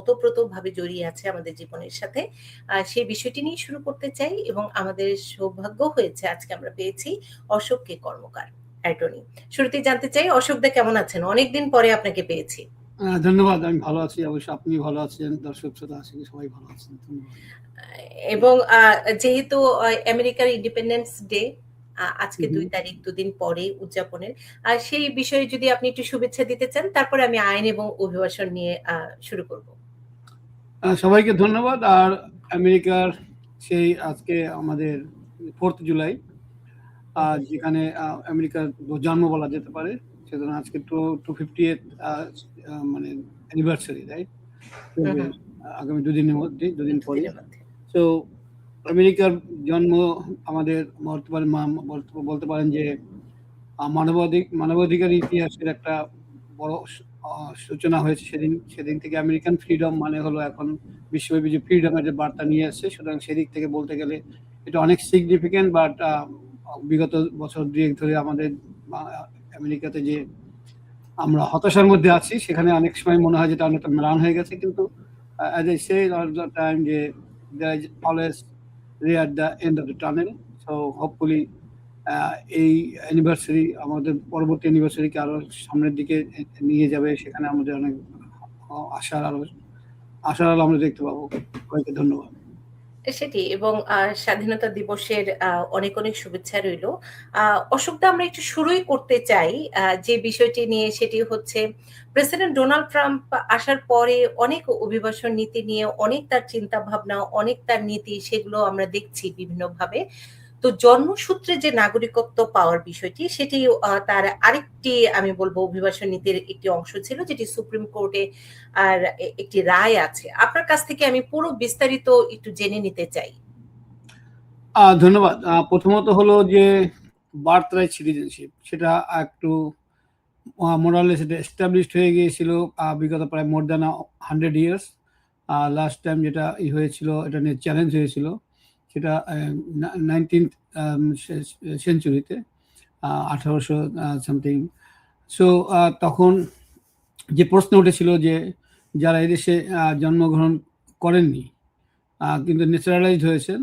ওতপ্রোতভাবে জড়িয়ে আছে আমাদের জীবনের সাথে। সেই বিষয়টি নিয়ে শুরু করতে চাই এবং আমাদের সৌভাগ্য হয়েছে আজকে আমরা পেয়েছি অশোক কে কর্মকার, অ্যাটর্নি। শুরুতেই জানতে চাই অশোক দা কেমন আছেন? অনেকদিন পরে আপনাকে পেয়েছি। ধন্যবাদ। আমি ভালো আছি। অবশ্যই আপনি ভালো আছেন, দর্শক শ্রোতা আশা করি সবাই ভালো আছেন। ধন্যবাদ। এবং যেহেতু আমেরিকার ইন্ডিপেন্ডেন্স ডে আজকে 2 তারিখ, দুদিন পরে উদযাপনের, সেই বিষয়ে যদি আপনি একটু শুভেচ্ছা দিতে চান, তারপরে আমি আইন এবং অভিবাসন নিয়ে শুরু করব। সবাইকে ধন্যবাদ। আর আমেরিকার সেই আজকে আমাদের 4th জুলাই, যেখানে আমেরিকার জন্ম বলা যেতে পারে, সেজন্য আজকে 250th মানে অ্যানিভার্সারি, রাইট? আগামী দুদিন পরে। তো আমেরিকার জন্ম আমাদের বলতে পারেন যে মানবাধিকার ইতিহাসের একটা বড় সূচনা হয়েছে সেদিন থেকে। আমেরিকান ফ্রিডম মানে হলো এখন বিশ্বব্যাপী যে ফ্রিডমের যে বার্তা নিয়ে আসছে, সুতরাং সেদিক থেকে বলতে গেলে এটা অনেক সিগনিফিকেন্ট। বাট বিগত বছর 2 ধরে আমাদের আমেরিকাতে যে আমরা হতাশার মধ্যে আছি, সেখানে অনেক সময় মনে হয় যেটা অনেকটা ম্লান হয়ে গেছে। কিন্তু as I say all the time, যে there is always ray at the end of the tunnel. So hopefully এই অ্যানিভার্সারি আমাদের পরবর্তী অ্যানিভার্সারিকে আরো সামনের দিকে নিয়ে যাবে। সেখানে আমাদের অনেক আশার আলো আমরা দেখতে পাবো। সবাইকে ধন্যবাদ। সেটি, এবং স্বাধীনতা দিবসের অনেক অনেক শুভেচ্ছা রইল। অশোকদা, আমরা একটু শুরুই করতে চাই যে বিষয়টি নিয়ে, সেটি হচ্ছে প্রেসিডেন্ট ডোনাল্ড ট্রাম্প আসার পরে অনেক অভিবাসন নীতি নিয়ে অনেক তার চিন্তা ভাবনা, অনেক তার নীতি, সেগুলো আমরা দেখছি বিভিন্নভাবে। তো জন্মসূত্রে যে নাগরিকত্ব পাওয়ার বিষয়টি, সেটি তার আরেকটি আমি বলবো অভিবাসন নীতির একটি অংশ ছিল, যেটি সুপ্রিম কোর্টে আর একটি রায় আছে। আপনার কাছ থেকে আমি পুরো বিস্তারিত একটু জেনে নিতে চাই। ধন্যবাদ। প্রথমত হলো যে বার্থ রাইট সিটিজেনশিপ, সেটা একটু মোরালেস এটা এস্টাবলিশড হয়ে গিয়েছিল বিগত প্রায় more than 100 years। Last time যেটা হয়েছিল, এটা নিয়ে চ্যালেঞ্জ হয়েছিল, সেটা 19th সেঞ্চুরিতে, 1800 সামথিং। সো তখন যে প্রশ্ন উঠেছিল যে যারা এদেশে জন্মগ্রহণ করেননি কিন্তু ন্যাচারালাইজড হয়েছেন,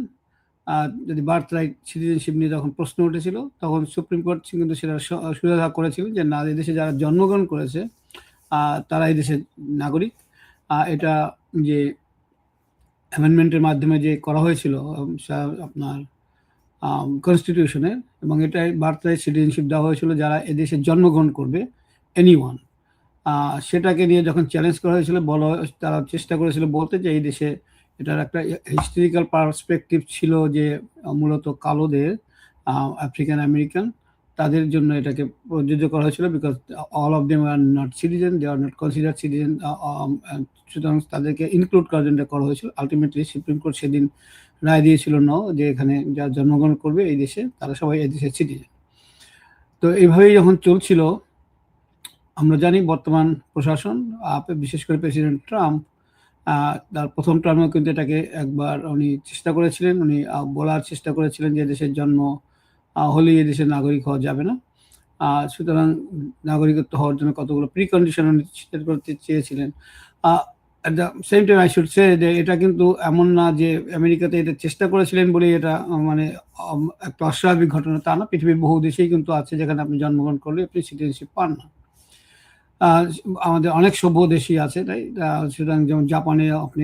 যদি বার্থ রাইট সিটিজেনশিপ নিয়ে যখন প্রশ্ন উঠেছিল, তখন সুপ্রিম কোর্ট কিন্তু সেটা সুরাহা করেছিলেন যে না, এদেশে যারা জন্মগ্রহণ করেছে তারা এদেশের নাগরিক। এটা যে অ্যামেন্ডমেন্টের মাধ্যমে যে করা হয়েছিল আপনার কনস্টিটিউশনে, এবং এটাই বার্থ রাইট সিটিজেনশিপ দেওয়া হয়েছিল যারা এদেশে জন্মগ্রহণ করবে, এনিওয়ান। সেটাকে নিয়ে যখন চ্যালেঞ্জ করা হয়েছিল, তারা চেষ্টা করেছিল বলতে যে এই দেশে এটার একটা হিস্টোরিক্যাল পার্সপেক্টিভ ছিল, যে মূলত কালোদের, আফ্রিকান আমেরিকান, তাদের জন্য এটাকে প্রযোজ্য করা হয়েছিল, because all of them are not citizen, they are not consider citizen. সুতরাং তাদেরকে ইনক্লুড করার জন্য করা হয়েছিল। আলটিমেটলি সুপ্রিম কোর্ট সেদিন রায় দিয়েছিল যে এখানে যারা জন্মগ্রহণ করবে এই দেশে, তারা সবাই এই দেশের সিটিজেন। তো এইভাবেই যখন চলছিল, আমরা জানি বর্তমান প্রশাসন, বিশেষ করে প্রেসিডেন্ট ট্রাম্প, তার প্রথম টার্মেও কিন্তু এটাকে একবার উনি চেষ্টা করেছিলেন। উনি বলার চেষ্টা করেছিলেন যে দেশের জন্ম হলেই এদেশের নাগরিক হওয়া যাবে না। সুতরাং নাগরিকত্ব হওয়ার জন্য কতগুলো প্রিকন্ডিশন উনি সেট করতে চেয়েছিলেন। At the same time I should say যে এটা কিন্তু এমন না যে আমেরিকাতে এটা চেষ্টা করেছিলেন বলেই এটা মানে একটা অস্বাভাবিক ঘটনা, তা না। পৃথিবীর বহু দেশেই কিন্তু আছে যেখানে আপনি জন্মগ্রহণ করলে আপনি সিটিজেনশিপ পান না। আমাদের অনেক সভ্য দেশই আছে, তাই। সুতরাং যেমন জাপানে আপনি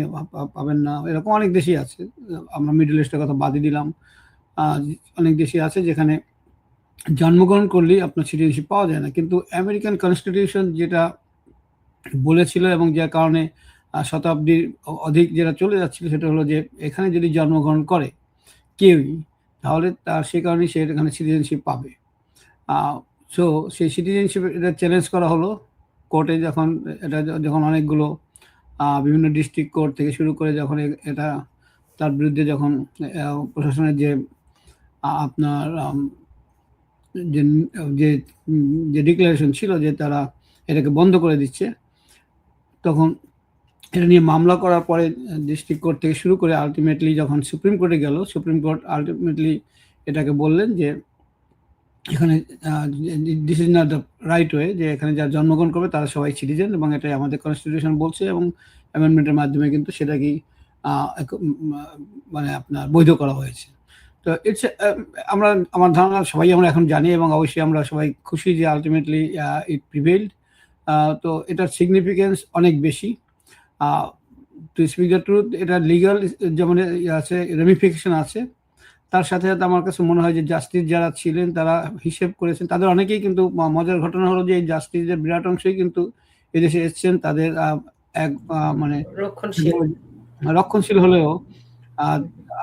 পাবেন না, এরকম অনেক দেশই আছে। আমরা মিডল ইস্টের কথা বাদই দিলাম, অনেক দেশই আছে যেখানে জন্মগ্রহণ করলেই আপনার সিটিজেনশিপ পাওয়া যায় না। কিন্তু আমেরিকান কনস্টিটিউশন যেটা বলেছিল, এবং যার কারণে শতাব্দীর অধিক যেটা চলে যাচ্ছিল, সেটা হলো যে এখানে যদি জন্মগ্রহণ করে কেউই, তাহলে তার সেই কারণেই সে এখানে সিটিজেনশিপ পাবে। সো সেই সিটিজেনশিপ এটা চ্যালেঞ্জ করা হলো কোর্টে, যখন অনেকগুলো বিভিন্ন ডিস্ট্রিক্ট কোর্ট থেকে শুরু করে যখন এটা তার বিরুদ্ধে যখন প্রশাসনের যে আপনার যে ডিক্লারেশন ছিল যে তারা এটাকে বন্ধ করে দিচ্ছে, তখন এটা নিয়ে মামলা করার পরে ডিস্ট্রিক্ট কোর্ট থেকে শুরু করে আলটিমেটলি যখন সুপ্রিম কোর্টে গেল, সুপ্রিম কোর্ট আলটিমেটলি এটাকে বললেন যে এখানে this is not the right way, যে এখানে যারা জন্মগ্রহণ করবে তারা সবাই সিটিজেন, এবং এটাই আমাদের কনস্টিটিউশন বলছে, এবং অ্যামেন্ডমেন্টের মাধ্যমে কিন্তু সেটাকেই মানে আপনার বৈধ করা হয়েছে। তো ইটস আমার ধারণা সবাই আমরা এখন জানি এবং অবশ্যই আমরা সবাই খুশি যে আলটিমেটলি ইট প্রিভেইলড। তো এটার সিগনিফিকেন্স অনেক বেশি। টু স্পিক দ্য ট্রুথ, এটা লিগাল যেমন আছে, রেমিফিকেশন আছে, তার সাথে সাথে আমার কাছে মনে হয় যে জাস্টিস যারা ছিলেন তারা হিসেব করেছেন, তাদের অনেকেই কিন্তু মজার ঘটনা হলো যে এই জাস্টিসের বিরাট অংশই কিন্তু এদেশে এসছেন তাদের এক মানে রক্ষণশীল হলেও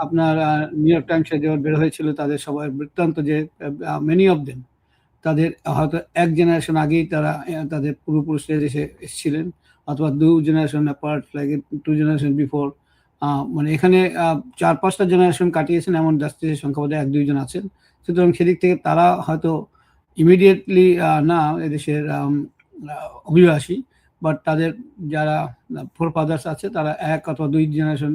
আপনার নিউ ইয়র্ক টাইমসে যে বের হয়েছিল তাদের সবার বৃত্তান্ত যে মেনি অফ দেম তাদের হয়তো এক জেনারেশন আগেই তারা তাদের পূর্বপুরুষরা এদেশে এসেছিলেন, অথবা 2 generation apart, like 2 generation before. মানে এখানে 4-5টা জেনারেশন কাটিয়েছেন এমন জাস্টিসের সংখ্যা বোধহয় 1-2 জন আছেন। সুতরাং সেদিক থেকে তারা হয়তো ইমিডিয়েটলি না এদেশের অভিবাসী, বাট তাদের যারা ফোর ফাদার্স আছে তারা 1 অথবা 2 জেনারেশন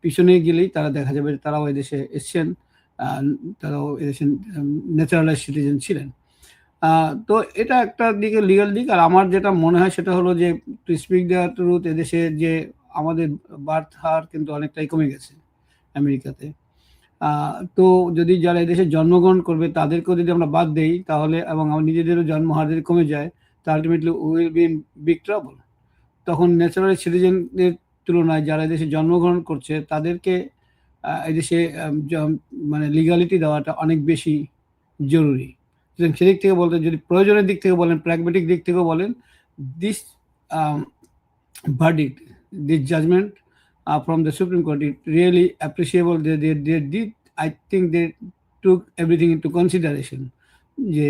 পিছনে গেলেই তারা দেখা যাবে যে তারাও এদেশে এসছেন, তারাও এদেশের ন্যাচারালাইজ সিটিজেন ছিলেন। তো এটা একটা দিকে লিগাল দিক। আর আমার যেটা মনে হয় সেটা হলো যে টু স্পিক দ্য ট্রুথ, এদেশে যে আমাদের বার্থ হার কিন্তু অনেকটাই কমে গেছে আমেরিকাতে। তো যদি যারা এদেশে জন্মগ্রহণ করবে তাদেরকেও যদি আমরা বাদ দেই তাহলে, এবং আমার নিজেদেরও জন্মহার যদি কমে যায়, তো ultimately will be in big trouble. তখন ন্যাচারাল সিটিজেনদের তুলনায় যারা এদেশে জন্মগ্রহণ করছে তাদেরকে এদেশে মানে লিগালিটি দেওয়াটা অনেক বেশি জরুরি। সেদিক থেকে বলতে, যদি প্রয়োজনের দিক থেকে বলেন, প্র্যাগমেটিক দিক থেকেও বলেন, this verdict, this judgment from the Supreme Court, it really appreciable. They did, I think they took everything into consideration. যে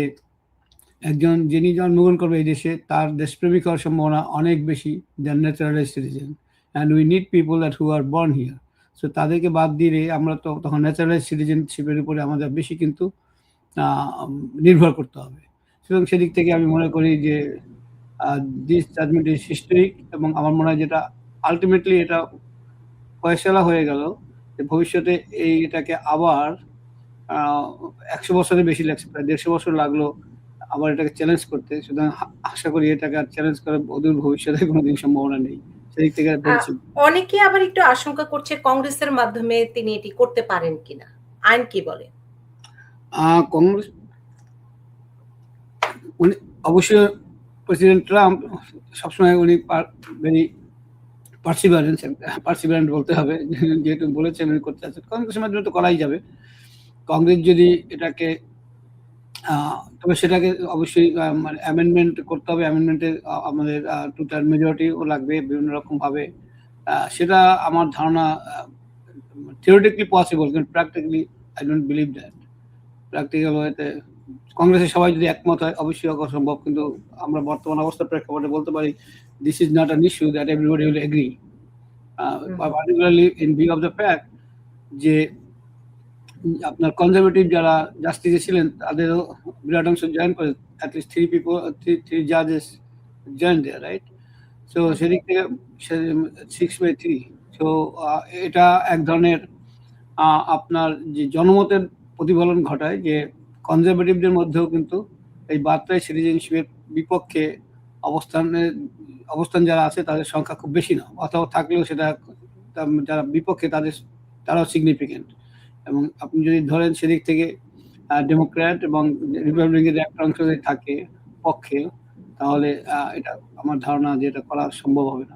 একজন যিনি জন্মগ্রহণ করবে এই দেশে তার দেশপ্রেমিক হওয়ার সম্ভাবনা অনেক বেশি then naturalise citizen, and we need people that who are born here. So তাদেরকে বাদ দিলে আমরা তো তখন ন্যাচারালাইজ সিটিজেনশিপের উপরে আমাদের বেশি কিন্তু নির্ভর করতে হবে। সুতরাং সেদিক থেকে আমি মনে করি যে দিস জাজমেন্ট ইজ হিস্টোরিক, এবং আমার মনে হয় যেটা আলটিমেটলি এটা ফয়সালা হয়ে গেল যে ভবিষ্যতে এটাকে আবার 100 বছরের বেশি লাগছে, প্রায় 150 বছর লাগলো আবার এটাকে চ্যালেঞ্জ করতে। সুতরাং আশা করি এটাকে আর চ্যালেঞ্জ করার অদূর ভবিষ্যতে কোনোদিন সম্ভাবনা নেই। সেদিক থেকে অনেকে আবার একটু আশঙ্কা করছে কংগ্রেসের মাধ্যমে তিনি এটি করতে পারেন কিনা, আইন কি বলে? কংগ্রেস উনি অবশ্যই, প্রেসিডেন্ট ট্রাম্প সবসময় উনি ভেরি পার্সিভারেন্ট বলতে হবে, যেহেতু বলেছেন উনি করতে চাচ্ছেন, কংগ্রেসের মাধ্যমে তো করাই যাবে। কংগ্রেস যদি এটাকে তবে সেটাকে অবশ্যই মানে অ্যামেন্ডমেন্ট করতে হবে। অ্যামেন্ডমেন্টে আমাদের 2/3 মেজরিটিও লাগবে বিভিন্ন রকম ভাবে। সেটা আমার ধারণা থিওরিটিক্যালি পসিবল, কিন্তু practically I don't believe that. Practical ওয়েতে কংগ্রেসের সবাই যদি একমত হয় অবশ্যই অসম্ভব, কিন্তু আমরা বর্তমান অবস্থার প্রেক্ষাপটে বলতে পারি this is not an issue that everybody will agree, particularly in view of the fact যে আপনার কনজারভেটিভ যারা জাস্টিসে ছিলেন তাদেরও বিরাট অংশ জয়েন করে, অ্যাটলিস্ট 3 জাজেস জয়েন দেয়ার, রাইট? সো সেদিক থেকে 6/3। সো এটা এক ধরনের আপনার যে জনমতের প্রতিফলন ঘটায় যে কনজারভেটিভদের মধ্যেও কিন্তু এই বার্তায় সিটিজেনশিপের বিপক্ষে অবস্থান যারা আছে তাদের সংখ্যা খুব বেশি না, অথবা থাকলেও সেটা যারা বিপক্ষে তারাও সিগনিফিকেন্ট। এবং আপনি যদি ধরেন সেদিক থেকে ডেমোক্র্যাট এবং রিপাবলিকের একটা অংশ যদি থাকে পক্ষে, তাহলে এটা আমার ধারণা যে এটা করা সম্ভব হবে না।